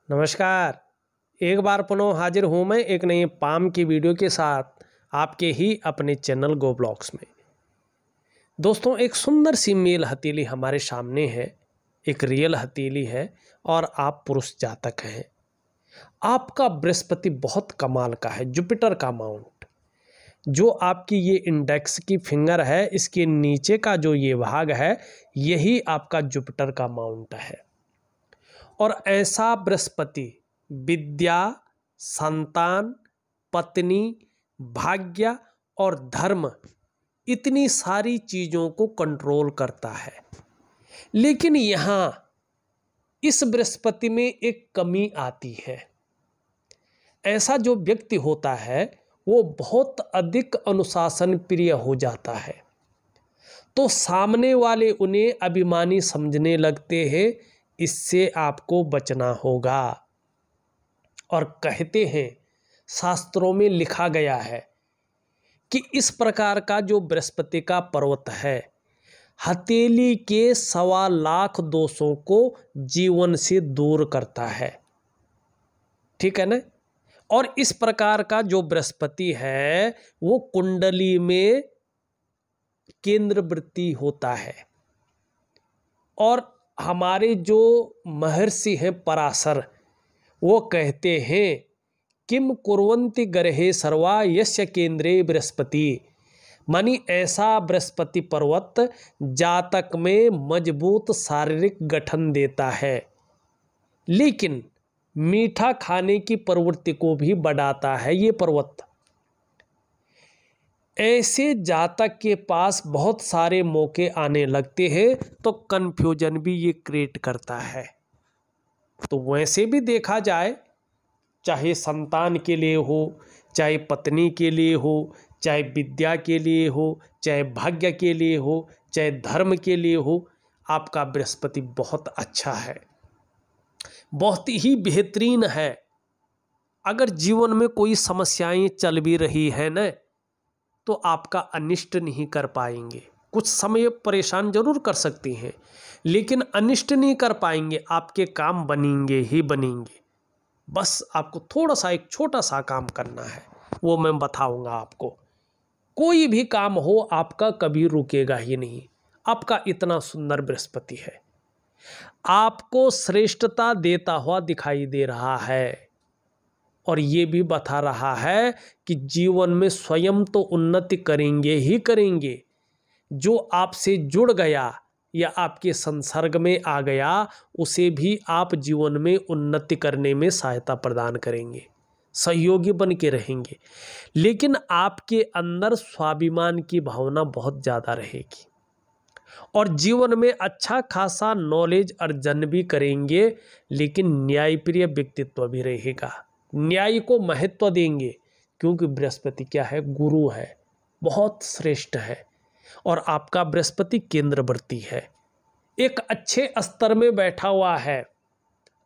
नमस्कार। एक बार पुनः हाजिर हूँ मैं एक नई पाम की वीडियो के साथ आपके ही अपने चैनल गो ब्लॉग्स में। दोस्तों, एक सुंदर सी मेल हथेली हमारे सामने है। एक रियल हथेली है और आप पुरुष जातक हैं। आपका बृहस्पति बहुत कमाल का है, जुपिटर का माउंट। जो आपकी ये इंडेक्स की फिंगर है, इसके नीचे का जो ये भाग है, यही आपका जुपिटर का माउंट है। और ऐसा बृहस्पति विद्या, संतान, पत्नी, भाग्य और धर्म, इतनी सारी चीज़ों को कंट्रोल करता है। लेकिन यहाँ इस बृहस्पति में एक कमी आती है। ऐसा जो व्यक्ति होता है वो बहुत अधिक अनुशासन प्रिय हो जाता है, तो सामने वाले उन्हें अभिमानी समझने लगते हैं। इससे आपको बचना होगा। और कहते हैं, शास्त्रों में लिखा गया है कि इस प्रकार का जो बृहस्पति का पर्वत है, हथेली के 1.25 लाख दोषों को जीवन से दूर करता है। ठीक है ना। और इस प्रकार का जो बृहस्पति है वो कुंडली में केंद्रवृत्ति होता है। और हमारे जो महर्षि हैं पराशर, वो कहते हैं किम कुर्वन्ति ग्रहे सर्वा यस्य केंद्रे बृहस्पति। मानी ऐसा बृहस्पति पर्वत जातक में मजबूत शारीरिक गठन देता है, लेकिन मीठा खाने की प्रवृत्ति को भी बढ़ाता है। ये पर्वत ऐसे जातक के पास बहुत सारे मौके आने लगते हैं, तो कन्फ्यूजन भी ये क्रिएट करता है। तो वैसे भी देखा जाए, चाहे संतान के लिए हो, चाहे पत्नी के लिए हो, चाहे विद्या के लिए हो, चाहे भाग्य के लिए हो, चाहे धर्म के लिए हो, आपका बृहस्पति बहुत अच्छा है, बहुत ही बेहतरीन है। अगर जीवन में कोई समस्याएं चल भी रही है न, तो आपका अनिष्ट नहीं कर पाएंगे। कुछ समय परेशान जरूर कर सकती हैं, लेकिन अनिष्ट नहीं कर पाएंगे। आपके काम बनेंगे ही बनेंगे। बस आपको थोड़ा सा एक छोटा सा काम करना है, वो मैं बताऊंगा आपको। कोई भी काम हो आपका कभी रुकेगा ही नहीं। आपका इतना सुंदर बृहस्पति है, आपको श्रेष्ठता देता हुआ दिखाई दे रहा है। और ये भी बता रहा है कि जीवन में स्वयं तो उन्नति करेंगे ही करेंगे। जो आपसे जुड़ गया या आपके संसर्ग में आ गया, उसे भी आप जीवन में उन्नति करने में सहायता प्रदान करेंगे, सहयोगी बन के रहेंगे। लेकिन आपके अंदर स्वाभिमान की भावना बहुत ज़्यादा रहेगी और जीवन में अच्छा खासा नॉलेज अर्जन भी करेंगे, लेकिन न्यायप्रिय व्यक्तित्व भी रहेगा। न्याय को महत्व देंगे, क्योंकि बृहस्पति क्या है, गुरु है, बहुत श्रेष्ठ है। और आपका बृहस्पति केंद्रवर्ती है, एक अच्छे स्तर में बैठा हुआ है,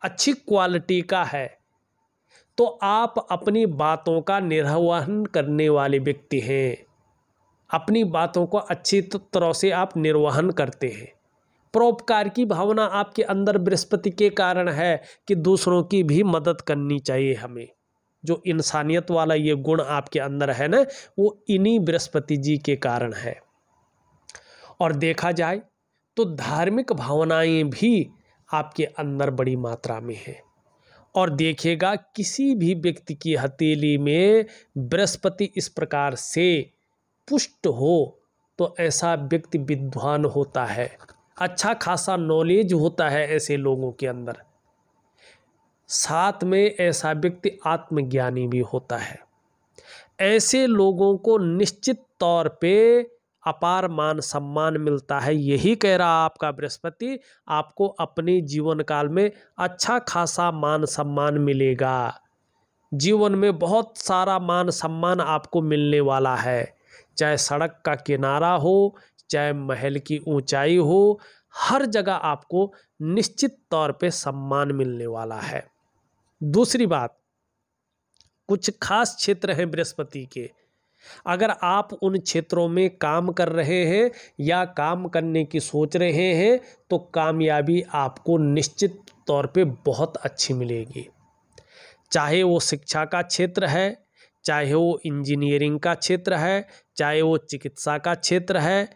अच्छी क्वालिटी का है। तो आप अपनी बातों का निर्वहन करने वाले व्यक्ति हैं। अपनी बातों को अच्छी तरह से आप निर्वहन करते हैं। परोपकार की भावना आपके अंदर बृहस्पति के कारण है कि दूसरों की भी मदद करनी चाहिए हमें। जो इंसानियत वाला ये गुण आपके अंदर है ना, वो इन्हीं बृहस्पति जी के कारण है। और देखा जाए तो धार्मिक भावनाएं भी आपके अंदर बड़ी मात्रा में है। और देखिएगा, किसी भी व्यक्ति की हथेली में बृहस्पति इस प्रकार से पुष्ट हो तो ऐसा व्यक्ति विद्वान होता है, अच्छा खासा नॉलेज होता है ऐसे लोगों के अंदर। साथ में ऐसा व्यक्ति आत्मज्ञानी भी होता है। ऐसे लोगों को निश्चित तौर पे अपार मान सम्मान मिलता है। यही कह रहा आपका बृहस्पति, आपको अपने जीवन काल में अच्छा खासा मान सम्मान मिलेगा। जीवन में बहुत सारा मान सम्मान आपको मिलने वाला है, चाहे सड़क का किनारा हो, चाहे महल की ऊंचाई हो, हर जगह आपको निश्चित तौर पे सम्मान मिलने वाला है। दूसरी बात, कुछ खास क्षेत्र हैं बृहस्पति के, अगर आप उन क्षेत्रों में काम कर रहे हैं या काम करने की सोच रहे हैं तो कामयाबी आपको निश्चित तौर पे बहुत अच्छी मिलेगी। चाहे वो शिक्षा का क्षेत्र है, चाहे वो इंजीनियरिंग का क्षेत्र है, चाहे वो चिकित्सा का क्षेत्र है,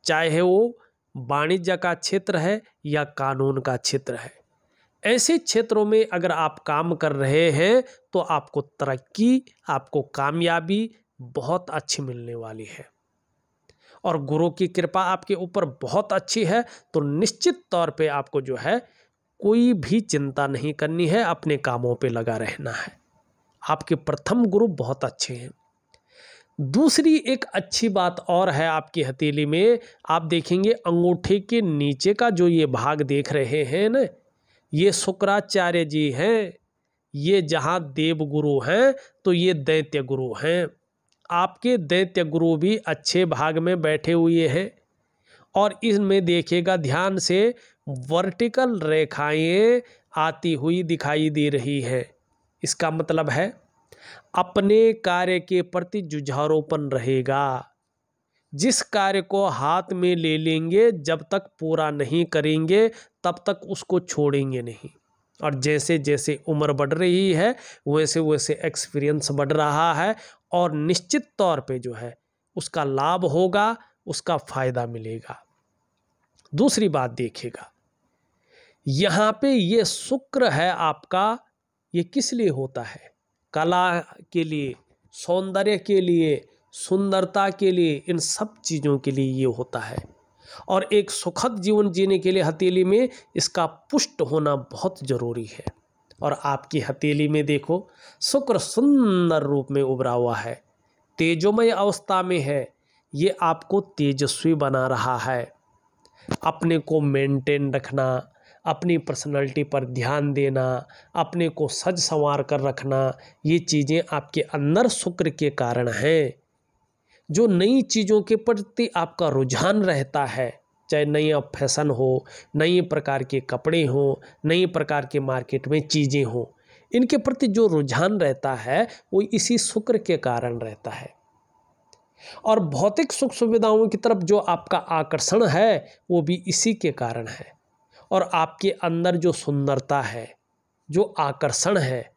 चाहे वो वाणिज्य का क्षेत्र है या कानून का क्षेत्र है। ऐसे क्षेत्रों में अगर आप काम कर रहे हैं तो आपको तरक्की, आपको कामयाबी बहुत अच्छी मिलने वाली है। और गुरु की कृपा आपके ऊपर बहुत अच्छी है, तो निश्चित तौर पे आपको जो है कोई भी चिंता नहीं करनी है, अपने कामों पे लगा रहना है। आपके प्रथम गुरु बहुत अच्छे हैं। दूसरी एक अच्छी बात और है आपकी हथेली में, आप देखेंगे अंगूठे के नीचे का जो ये भाग देख रहे हैं ना, ये शुक्राचार्य जी हैं। ये जहाँ देव गुरु हैं तो ये दैत्य गुरु हैं। आपके दैत्य गुरु भी अच्छे भाग में बैठे हुए हैं। और इसमें देखिएगा ध्यान से, वर्टिकल रेखाएं आती हुई दिखाई दे रही है। इसका मतलब है अपने कार्य के प्रति जुझारूपन रहेगा। जिस कार्य को हाथ में ले लेंगे, जब तक पूरा नहीं करेंगे तब तक उसको छोड़ेंगे नहीं। और जैसे जैसे उम्र बढ़ रही है वैसे वैसे एक्सपीरियंस बढ़ रहा है, और निश्चित तौर पे जो है उसका लाभ होगा, उसका फायदा मिलेगा। दूसरी बात देखिएगा, यहाँ पे ये शुक्र है आपका, ये किस लिए होता है? कला के लिए, सौंदर्य के लिए, सुंदरता के लिए, इन सब चीज़ों के लिए ये होता है। और एक सुखद जीवन जीने के लिए हथेली में इसका पुष्ट होना बहुत ज़रूरी है। और आपकी हथेली में देखो, शुक्र सुंदर रूप में उभरा हुआ है, तेजोमय अवस्था में है। ये आपको तेजस्वी बना रहा है। अपने को मेंटेन रखना, अपनी पर्सनालिटी पर ध्यान देना, अपने को सज संवार कर रखना, ये चीज़ें आपके अंदर शुक्र के कारण हैं। जो नई चीज़ों के प्रति आपका रुझान रहता है, चाहे नया फैशन हो, नई प्रकार के कपड़े हों, नई प्रकार के मार्केट में चीज़ें हों, इनके प्रति जो रुझान रहता है वो इसी शुक्र के कारण रहता है। और भौतिक सुख सुविधाओं की तरफ जो आपका आकर्षण है वो भी इसी के कारण है। और आपके अंदर जो सुंदरता है, जो आकर्षण है,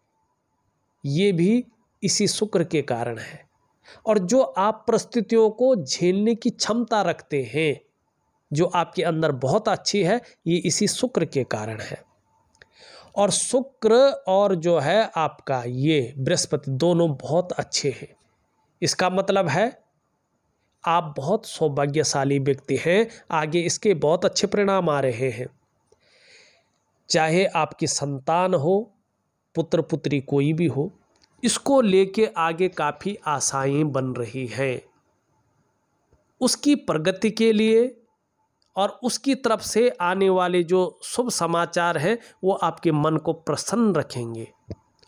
ये भी इसी शुक्र के कारण है। और जो आप परिस्थितियों को झेलने की क्षमता रखते हैं, जो आपके अंदर बहुत अच्छी है, ये इसी शुक्र के कारण है। और शुक्र और जो है आपका ये बृहस्पति दोनों बहुत अच्छे हैं। इसका मतलब है आप बहुत सौभाग्यशाली व्यक्ति हैं। आगे इसके बहुत अच्छे परिणाम आ रहे हैं। चाहे आपकी संतान हो, पुत्र पुत्री कोई भी हो, इसको लेके आगे काफ़ी आशाएं बन रही हैं। उसकी प्रगति के लिए और उसकी तरफ से आने वाले जो शुभ समाचार हैं वो आपके मन को प्रसन्न रखेंगे।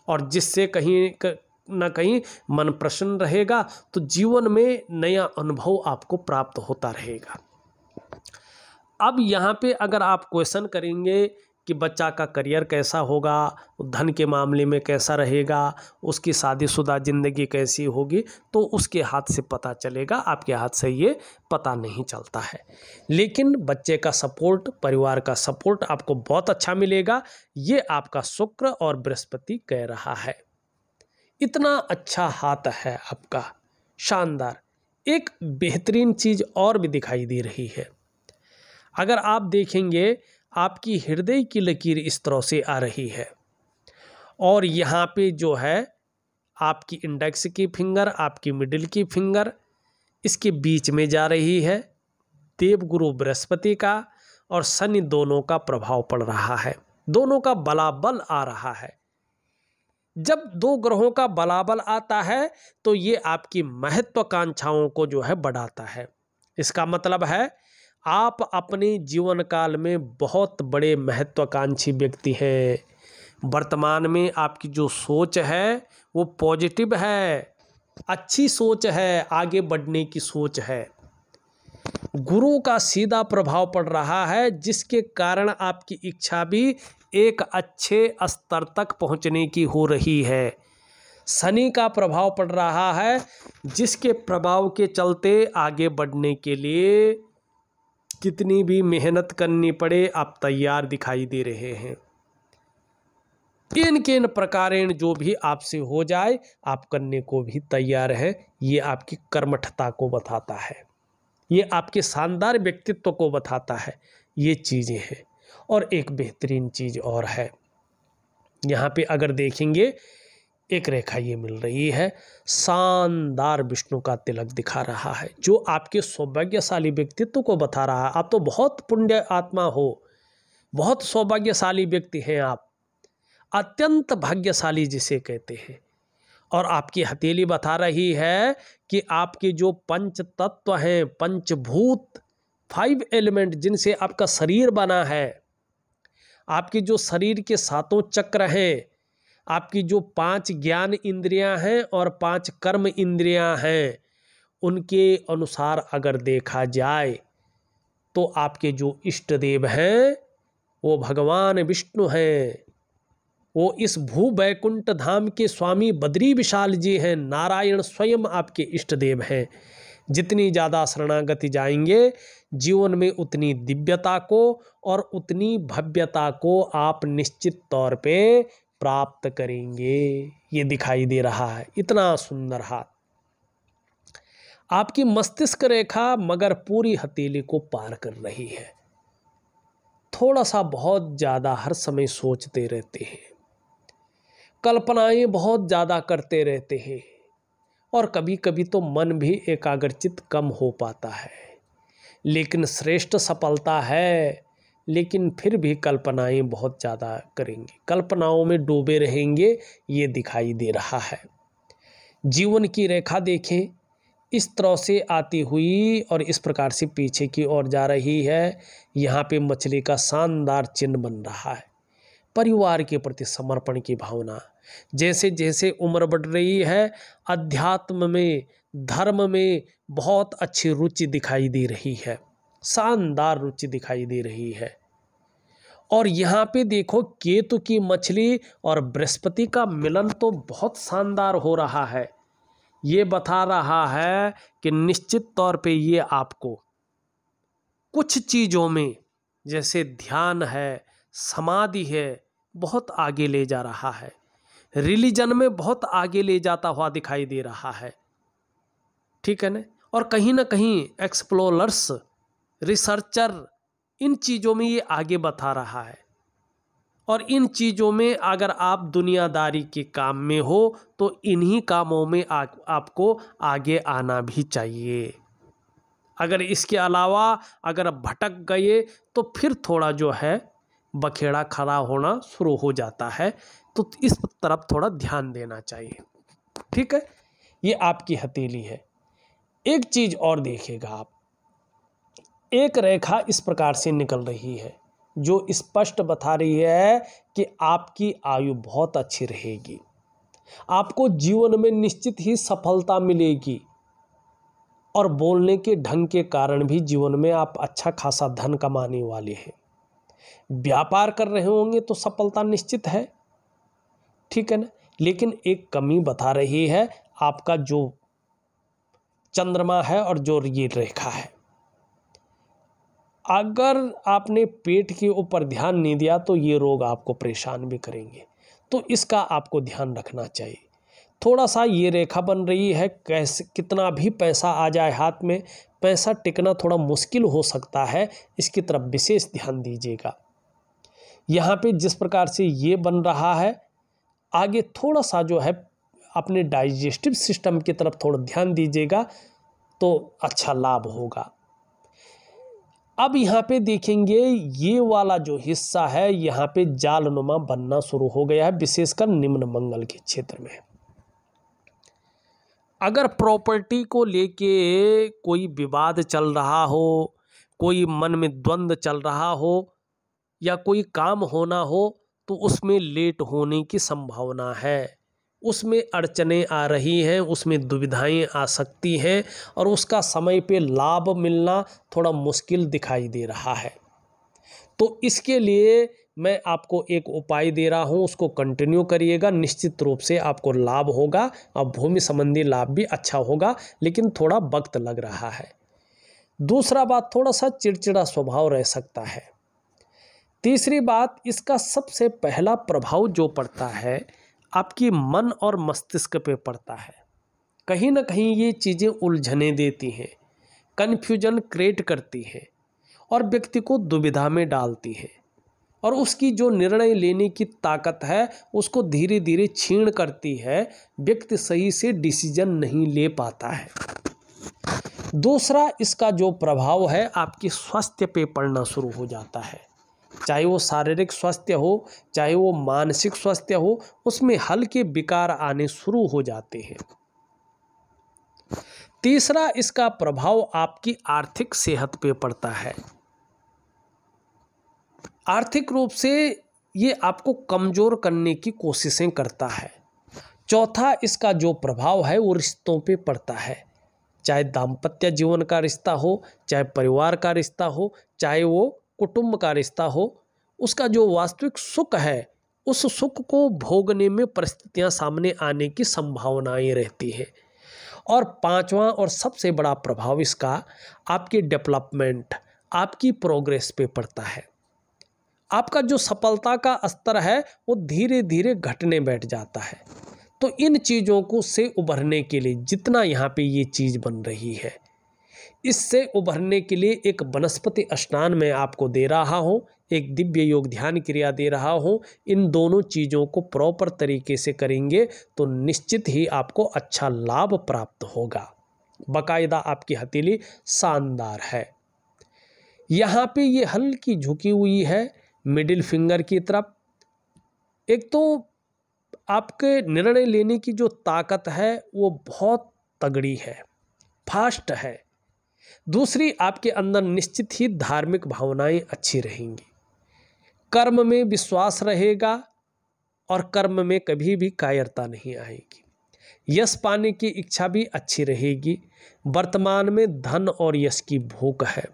और जिससे कहीं ना कहीं मन प्रसन्न रहेगा तो जीवन में नया अनुभव आपको प्राप्त होता रहेगा। अब यहाँ पे अगर आप क्वेश्चन करेंगे कि बच्चा का करियर कैसा होगा, धन के मामले में कैसा रहेगा, उसकी शादीशुदा ज़िंदगी कैसी होगी, तो उसके हाथ से पता चलेगा, आपके हाथ से ये पता नहीं चलता है। लेकिन बच्चे का सपोर्ट, परिवार का सपोर्ट आपको बहुत अच्छा मिलेगा, ये आपका शुक्र और बृहस्पति कह रहा है। इतना अच्छा हाथ है आपका, शानदार। एक बेहतरीन चीज़ और भी दिखाई दे रही है। अगर आप देखेंगे, आपकी हृदय की लकीर इस तरह से आ रही है, और यहाँ पे जो है आपकी इंडेक्स की फिंगर, आपकी मिडिल की फिंगर, इसके बीच में जा रही है। देवगुरु बृहस्पति का और शनि दोनों का प्रभाव पड़ रहा है, दोनों का बलाबल आ रहा है। जब दो ग्रहों का बलाबल आता है तो ये आपकी महत्वाकांक्षाओं को जो है बढ़ाता है। इसका मतलब है आप अपने जीवन काल में बहुत बड़े महत्वाकांक्षी व्यक्ति हैं। वर्तमान में आपकी जो सोच है वो पॉजिटिव है, अच्छी सोच है, आगे बढ़ने की सोच है। गुरु का सीधा प्रभाव पड़ रहा है, जिसके कारण आपकी इच्छा भी एक अच्छे स्तर तक पहुंचने की हो रही है। शनि का प्रभाव पड़ रहा है, जिसके प्रभाव के चलते आगे बढ़ने के लिए कितनी भी मेहनत करनी पड़े आप तैयार दिखाई दे रहे हैं। इन किन प्रकारेण जो भी आपसे हो जाए आप करने को भी तैयार हैं। ये आपकी कर्मठता को बताता है, ये आपके शानदार व्यक्तित्व को बताता है। ये चीज़ें हैं। और एक बेहतरीन चीज़ और है, यहाँ पे अगर देखेंगे एक रेखा ये मिल रही है, शानदार विष्णु का तिलक दिखा रहा है, जो आपके सौभाग्यशाली व्यक्तित्व को बता रहा है। आप तो बहुत पुण्य आत्मा हो, बहुत सौभाग्यशाली व्यक्ति हैं आप, अत्यंत भाग्यशाली जिसे कहते हैं। और आपकी हथेली बता रही है कि आपके जो पंच तत्व हैं, पंचभूत, 5 एलिमेंट जिनसे आपका शरीर बना है, आपके जो शरीर के 7 चक्र हैं, आपकी जो 5 ज्ञान इंद्रियां हैं और 5 कर्म इंद्रियां हैं, उनके अनुसार अगर देखा जाए तो आपके जो इष्ट देव हैं वो भगवान विष्णु हैं। वो इस भू बैकुंठ धाम के स्वामी बद्री विशाल जी हैं, नारायण स्वयं आपके इष्ट देव हैं। जितनी ज़्यादा शरणागति जाएंगे जीवन में उतनी दिव्यता को और उतनी भव्यता को आप निश्चित तौर पे प्राप्त करेंगे। ये दिखाई दे रहा है, इतना सुंदर हाथ। आपकी मस्तिष्क रेखा मगर पूरी हथेली को पार कर रही है। थोड़ा सा बहुत ज़्यादा हर समय सोचते रहते हैं, कल्पनाएं बहुत ज़्यादा करते रहते हैं, और कभी कभी तो मन भी एकाग्रचित कम हो पाता है। लेकिन श्रेष्ठ सफलता है, लेकिन फिर भी कल्पनाएं बहुत ज़्यादा करेंगे, कल्पनाओं में डूबे रहेंगे, ये दिखाई दे रहा है। जीवन की रेखा देखें, इस तरह से आती हुई और इस प्रकार से पीछे की ओर जा रही है। यहाँ पे मछली का शानदार चिन्ह बन रहा है। परिवार के प्रति समर्पण की भावना, जैसे जैसे उम्र बढ़ रही है, अध्यात्म में, धर्म में बहुत अच्छी रुचि दिखाई दे रही है, शानदार रुचि दिखाई दे रही है। और यहाँ पे देखो केतु की मछली और बृहस्पति का मिलन तो बहुत शानदार हो रहा है। ये बता रहा है कि निश्चित तौर पे ये आपको कुछ चीज़ों में, जैसे ध्यान है, समाधि है, बहुत आगे ले जा रहा है। रिलीजन में बहुत आगे ले जाता हुआ दिखाई दे रहा है, ठीक है ना कहीं एक्सप्लोरर्स, रिसर्चर, इन चीज़ों में ये आगे बता रहा है। और इन चीज़ों में अगर आप दुनियादारी के काम में हो तो इन्हीं कामों में आपको आगे आना भी चाहिए। अगर इसके अलावा अगर भटक गए तो फिर थोड़ा जो है बखेड़ा खड़ा होना शुरू हो जाता है, तो इस तरफ थोड़ा ध्यान देना चाहिए, ठीक है। ये आपकी हथेली है। एक चीज़ और देखिएगा आप, एक रेखा इस प्रकार से निकल रही है जो स्पष्ट बता रही है कि आपकी आयु बहुत अच्छी रहेगी, आपको जीवन में निश्चित ही सफलता मिलेगी, और बोलने के ढंग के कारण भी जीवन में आप अच्छा खासा धन कमाने वाले हैं। व्यापार कर रहे होंगे तो सफलता निश्चित है, ठीक है ना। लेकिन एक कमी बता रही है आपका जो चंद्रमा है और जो ये रेखा है, अगर आपने पेट के ऊपर ध्यान नहीं दिया तो ये रोग आपको परेशान भी करेंगे, तो इसका आपको ध्यान रखना चाहिए। थोड़ा सा ये रेखा बन रही है, कैसे कितना भी पैसा आ जाए हाथ में, पैसा टिकना थोड़ा मुश्किल हो सकता है, इसकी तरफ विशेष ध्यान दीजिएगा। यहाँ पे जिस प्रकार से ये बन रहा है, आगे थोड़ा सा जो है अपने डाइजेस्टिव सिस्टम की तरफ थोड़ा ध्यान दीजिएगा तो अच्छा लाभ होगा। अब यहाँ पे देखेंगे ये वाला जो हिस्सा है, यहाँ पे जालनुमा बनना शुरू हो गया है, विशेषकर निम्न मंगल के क्षेत्र में। अगर प्रॉपर्टी को लेके कोई विवाद चल रहा हो, कोई मन में द्वंद्व चल रहा हो, या कोई काम होना हो, तो उसमें लेट होने की संभावना है, उसमें अड़चनें आ रही हैं, उसमें दुविधाएं आ सकती हैं, और उसका समय पे लाभ मिलना थोड़ा मुश्किल दिखाई दे रहा है। तो इसके लिए मैं आपको एक उपाय दे रहा हूं, उसको कंटिन्यू करिएगा, निश्चित रूप से आपको लाभ होगा, और भूमि संबंधी लाभ भी अच्छा होगा, लेकिन थोड़ा वक्त लग रहा है। दूसरा बात, थोड़ा सा चिड़चिड़ा स्वभाव रह सकता है, तीसरी बात, इसका सबसे पहला प्रभाव जो पड़ता है आपकी मन और मस्तिष्क पे पड़ता है। कहीं ना कहीं ये चीज़ें उलझने देती हैं, कन्फ्यूजन क्रिएट करती हैं और व्यक्ति को दुविधा में डालती हैं और उसकी जो निर्णय लेने की ताकत है उसको धीरे धीरे छीण करती है। व्यक्ति सही से डिसीजन नहीं ले पाता है। दूसरा, इसका जो प्रभाव है आपके स्वास्थ्य पे पड़ना शुरू हो जाता है। चाहे वो शारीरिक स्वास्थ्य हो, चाहे वो मानसिक स्वास्थ्य हो, उसमें हल्के विकार आने शुरू हो जाते हैं। तीसरा, इसका प्रभाव आपकी आर्थिक सेहत पे पड़ता है। आर्थिक रूप से ये आपको कमजोर करने की कोशिशें करता है। चौथा, इसका जो प्रभाव है वो रिश्तों पे पड़ता है। चाहे दाम्पत्य जीवन का रिश्ता हो, चाहे परिवार का रिश्ता हो, चाहे वो कुटुंब का रिश्ता हो, उसका जो वास्तविक सुख है उस सुख को भोगने में परिस्थितियां सामने आने की संभावनाएं रहती हैं। और पांचवा और सबसे बड़ा प्रभाव इसका आपकी डेवलपमेंट, आपकी प्रोग्रेस पे पड़ता है। आपका जो सफलता का स्तर है वो धीरे धीरे घटने बैठ जाता है। तो इन चीज़ों को से उभरने के लिए जितना यहाँ पे ये चीज़ बन रही है, इससे उभरने के लिए एक वनस्पति स्नान मैं आपको दे रहा हूँ, एक दिव्य योग ध्यान क्रिया दे रहा हूँ। इन दोनों चीज़ों को प्रॉपर तरीके से करेंगे तो निश्चित ही आपको अच्छा लाभ प्राप्त होगा। बाकायदा आपकी हथेली शानदार है। यहाँ पे ये हल्की झुकी हुई है मिडिल फिंगर की तरफ। एक तो आपके निर्णय लेने की जो ताकत है वो बहुत तगड़ी है, फास्ट है। दूसरी, आपके अंदर निश्चित ही धार्मिक भावनाएं अच्छी रहेंगी, कर्म में विश्वास रहेगा और कर्म में कभी भी कायरता नहीं आएगी। यश पाने की इच्छा भी अच्छी रहेगी। वर्तमान में धन और यश की भूख है।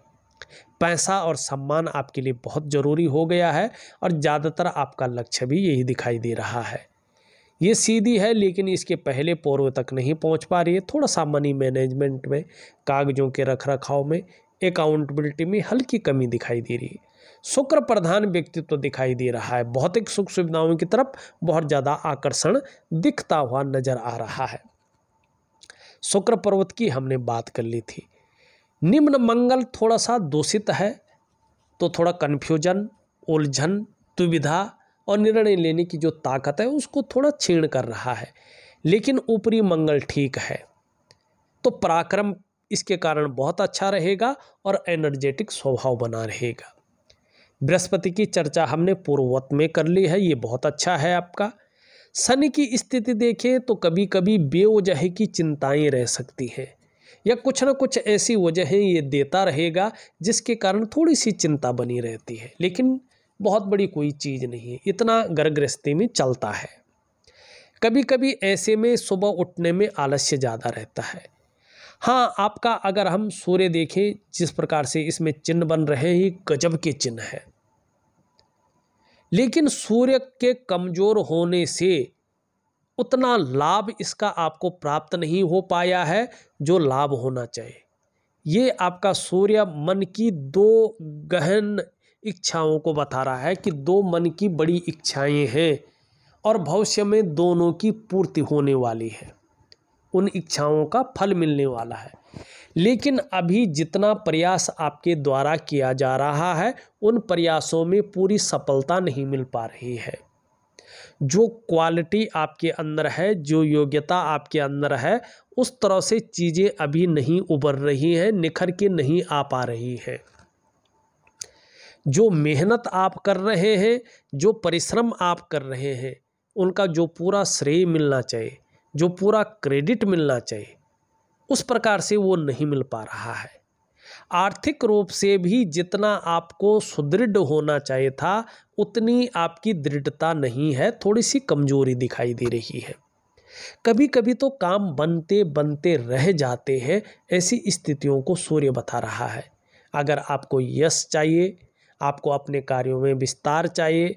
पैसा और सम्मान आपके लिए बहुत ज़रूरी हो गया है और ज़्यादातर आपका लक्ष्य भी यही दिखाई दे रहा है। ये सीधी है लेकिन इसके पहले पूर्व तक नहीं पहुंच पा रही है। थोड़ा सा मनी मैनेजमेंट में, कागजों के रख रखाव में, अकाउंटेबिलिटी में हल्की कमी दिखाई दे रही है। शुक्र प्रधान व्यक्तित्व दिखाई दे रहा है। भौतिक सुख सुविधाओं की तरफ बहुत ज़्यादा आकर्षण दिखता हुआ नजर आ रहा है। शुक्र पर्वत की हमने बात कर ली थी। निम्न मंगल थोड़ा सा दूषित है तो थोड़ा कन्फ्यूजन, उलझन, दुविधा और निर्णय लेने की जो ताकत है उसको थोड़ा छीण कर रहा है। लेकिन ऊपरी मंगल ठीक है तो पराक्रम इसके कारण बहुत अच्छा रहेगा और एनर्जेटिक स्वभाव बना रहेगा। बृहस्पति की चर्चा हमने पूर्ववत में कर ली है, ये बहुत अच्छा है आपका। शनि की स्थिति देखें तो कभी कभी बेवजह की चिंताएं रह सकती हैं या कुछ ना कुछ ऐसी वजहें ये देता रहेगा जिसके कारण थोड़ी सी चिंता बनी रहती है, लेकिन बहुत बड़ी कोई चीज़ नहीं है, इतना गर्भगृहस्थी में चलता है। कभी कभी ऐसे में सुबह उठने में आलस्य ज़्यादा रहता है। हाँ, आपका अगर हम सूर्य देखें जिस प्रकार से इसमें चिन्ह बन रहे हैं, गजब के चिन्ह है। लेकिन सूर्य के कमजोर होने से उतना लाभ इसका आपको प्राप्त नहीं हो पाया है जो लाभ होना चाहिए। ये आपका सूर्य मन की दो गहन इच्छाओं को बता रहा है कि दो मन की बड़ी इच्छाएं हैं और भविष्य में दोनों की पूर्ति होने वाली है, उन इच्छाओं का फल मिलने वाला है। लेकिन अभी जितना प्रयास आपके द्वारा किया जा रहा है उन प्रयासों में पूरी सफलता नहीं मिल पा रही है। जो क्वालिटी आपके अंदर है, जो योग्यता आपके अंदर है, उस तरह से चीज़ें अभी नहीं उभर रही हैं, निखर के नहीं आ पा रही हैं। जो मेहनत आप कर रहे हैं, जो परिश्रम आप कर रहे हैं, उनका जो पूरा श्रेय मिलना चाहिए, जो पूरा क्रेडिट मिलना चाहिए, उस प्रकार से वो नहीं मिल पा रहा है। आर्थिक रूप से भी जितना आपको सुदृढ़ होना चाहिए था उतनी आपकी दृढ़ता नहीं है, थोड़ी सी कमजोरी दिखाई दे रही है। कभी कभी तो काम बनते बनते रह जाते हैं, ऐसी स्थितियों को सूर्य बता रहा है। अगर आपको यश चाहिए, आपको अपने कार्यों में विस्तार चाहिए,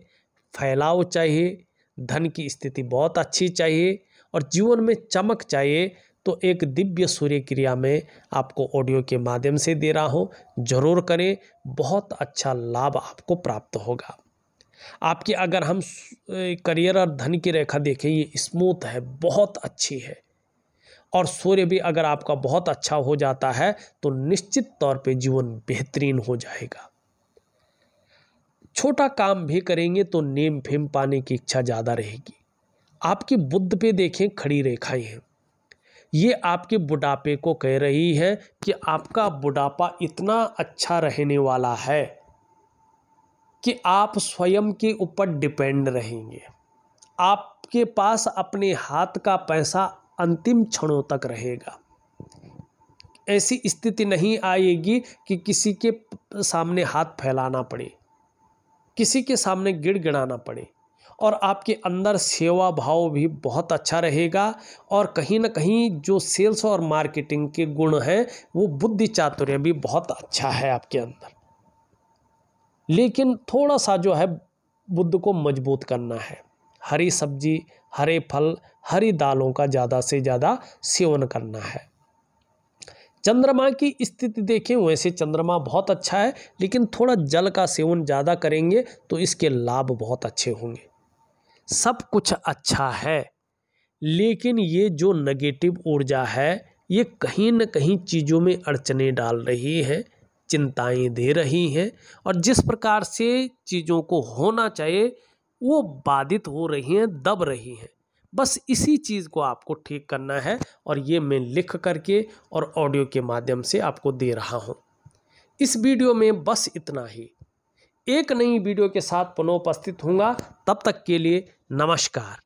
फैलाव चाहिए, धन की स्थिति बहुत अच्छी चाहिए और जीवन में चमक चाहिए, तो एक दिव्य सूर्य क्रिया में आपको ऑडियो के माध्यम से दे रहा हूँ, जरूर करें, बहुत अच्छा लाभ आपको प्राप्त होगा। आपकी अगर हम करियर और धन की रेखा देखें, ये स्मूथ है, बहुत अच्छी है, और सूर्य भी अगर आपका बहुत अच्छा हो जाता है तो निश्चित तौर पे जीवन बेहतरीन हो जाएगा। छोटा काम भी करेंगे तो नेम फेम पाने की इच्छा ज़्यादा रहेगी। आपकी बुद्ध पे देखें खड़ी रेखाएं हैं, ये आपके बुढ़ापे को कह रही है कि आपका बुढ़ापा इतना अच्छा रहने वाला है कि आप स्वयं के ऊपर डिपेंड रहेंगे। आपके पास अपने हाथ का पैसा अंतिम क्षणों तक रहेगा। ऐसी स्थिति नहीं आएगी कि किसी के सामने हाथ फैलाना पड़े, किसी के सामने गिड़गिड़ाना पड़े, और आपके अंदर सेवा भाव भी बहुत अच्छा रहेगा। और कहीं ना कहीं जो सेल्स और मार्केटिंग के गुण हैं वो बुद्धि चातुर्य भी बहुत अच्छा है आपके अंदर। लेकिन थोड़ा सा जो है बुद्ध को मजबूत करना है। हरी सब्जी, हरे फल, हरी दालों का ज़्यादा से ज़्यादा सेवन करना है। चंद्रमा की स्थिति देखें, वैसे चंद्रमा बहुत अच्छा है, लेकिन थोड़ा जल का सेवन ज़्यादा करेंगे तो इसके लाभ बहुत अच्छे होंगे। सब कुछ अच्छा है, लेकिन ये जो नेगेटिव ऊर्जा है ये कहीं न कहीं चीज़ों में अड़चने डाल रही है, चिंताएं दे रही हैं, और जिस प्रकार से चीज़ों को होना चाहिए वो बाधित हो रही हैं, दब रही हैं। बस इसी चीज़ को आपको ठीक करना है, और ये मैं लिख करके और ऑडियो के माध्यम से आपको दे रहा हूँ। इस वीडियो में बस इतना ही। एक नई वीडियो के साथ पुनः उपस्थित होऊंगा, तब तक के लिए नमस्कार।